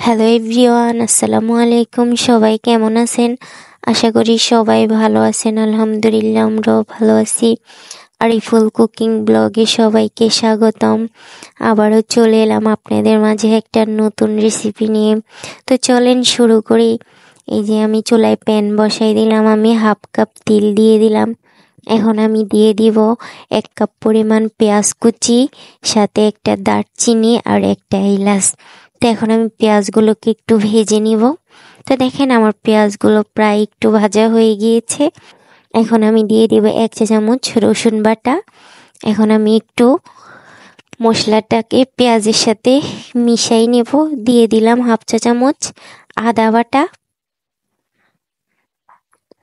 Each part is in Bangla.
হ্যালো এভরিওয়ান, আসসালামু আলাইকুম। সবাই কেমন আছেন? আশা করি সবাই ভালো আছেন। আলহামদুলিল্লাহ, আমরাও ভালো আছি। আরিফুল কুকিং ব্লগে সবাইকে স্বাগতম। আবারও চলে এলাম আপনাদের মাঝে একটা নতুন রেসিপি নিয়ে। তো চলেন শুরু করি। এই যে আমি চুলায় প্যান বসাই দিলাম, আমি হাফ কাপ তেল দিয়ে দিলাম। এখন আমি দিয়ে দিব 1 কাপ পরিমাণ পেঁয়াজ কুচি, সাথে একটা দারচিনি আর একটা এলাচ। তো এখন আমি পেঁয়াজগুলোকে একটু ভেজে নিব। তো দেখেন আমার পেঁয়াজগুলো প্রায় একটু ভাজা হয়ে গিয়েছে। এখন আমি দিয়ে দিব 1 চা চামচ রসুন বাটা। এখন আমি একটু মশলাটাকে পেঁয়াজের সাথে মিশাই নেব। দিয়ে দিলাম হাফ চা চামচ আদা বাটা।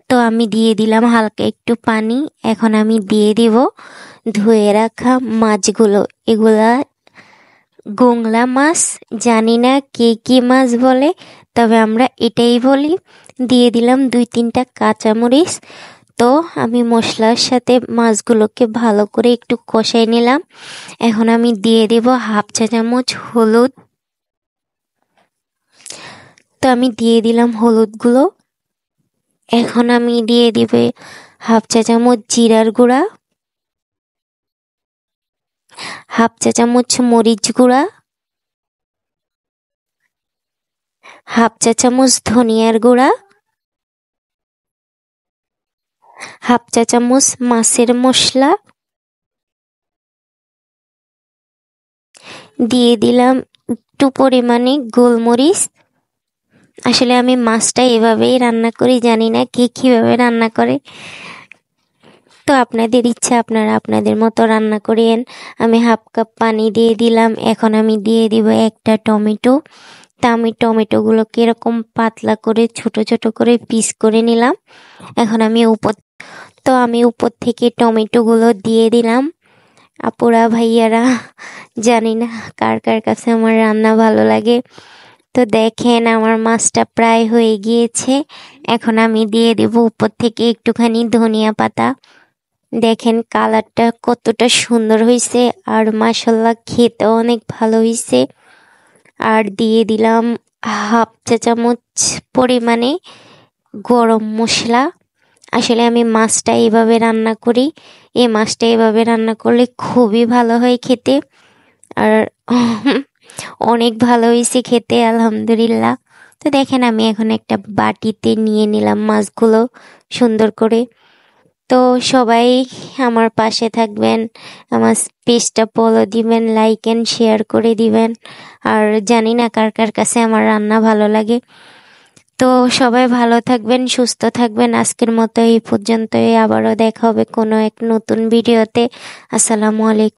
তো আমি দিয়ে দিলাম হালকা একটু পানি। এখন আমি দিয়ে দিব ধুয়ে রাখা মাছগুলো। এগুলা গোংলা মাছ, জানি না কে কি মাছ বলে, তবে আমরা এটাই বলি। দিয়ে দিলাম 2-3টা কাঁচামরিচ। তো আমি মশলার সাথে মাছগুলোকে ভালো করে একটু কষাই নিলাম। এখন আমি দিয়ে দেব হাফ চা চামচ হলুদ। তো আমি দিয়ে দিলাম হলুদগুলো। এখন আমি দিয়ে দিবে হাফ চা চামচ জিরার গুঁড়া, হাফ চা চামচ মরিচ গুঁড়া, হাফ চা চামচ ধনিয়ার গুঁড়া, হাফ চা চামচ মাছের মশলা, দিয়ে দিলাম একটু পরিমাণে গোলমরিচ। আসলে আমি মাছটা এভাবেই রান্না করি, জানি না কে কিভাবে রান্না করে। তো আপনাদের ইচ্ছা, আপনারা আপনাদের মতো রান্না করিয়েন। আমি হাফ কাপ পানি দিয়ে দিলাম। এখন আমি দিয়ে দিব একটা টমেটো। তা আমি টমেটোগুলোকে এরকম পাতলা করে ছোট ছোট করে পিস করে নিলাম। এখন আমি উপর থেকে টমেটোগুলো দিয়ে দিলাম। আপুরা ভাইয়ারা, জানি না কার কার কাছে আমার রান্না ভালো লাগে। তো দেখেন আমার মাছটা প্রায় হয়ে গিয়েছে। এখন আমি দিয়ে দেব উপর থেকে একটুখানি ধনিয়া পাতা। দেখেন কালারটা কতটা সুন্দর হয়েছে, আর মাশাল্লাহ খেতেও অনেক ভালো হয়েছে। আর দিয়ে দিলাম হাফ চা চামচ পরিমাণে গরম মশলা। আসলে আমি মাছটা এইভাবে রান্না করি। এই মাছটা এইভাবে রান্না করলে খুবই ভালো হয় খেতে, আর অনেক ভালো হয়েছে খেতে, আলহামদুলিল্লাহ। তো দেখেন আমি এখন একটা বাটিতে নিয়ে নিলাম মাছগুলো সুন্দর করে। তো সবাই আমার পাশে থাকবেন, আমার পেজটা ফলো দিবেন, লাইক এন্ড শেয়ার করে দিবেন। আর জানি না কার কার কাছে আমার রান্না ভালো লাগে। তো সবাই ভালো থাকবেন, সুস্থ থাকবেন। আজকের মতো এই পর্যন্তই। আবারও দেখা হবে কোনো এক নতুন ভিডিওতে। আসসালামু আলাইকুম।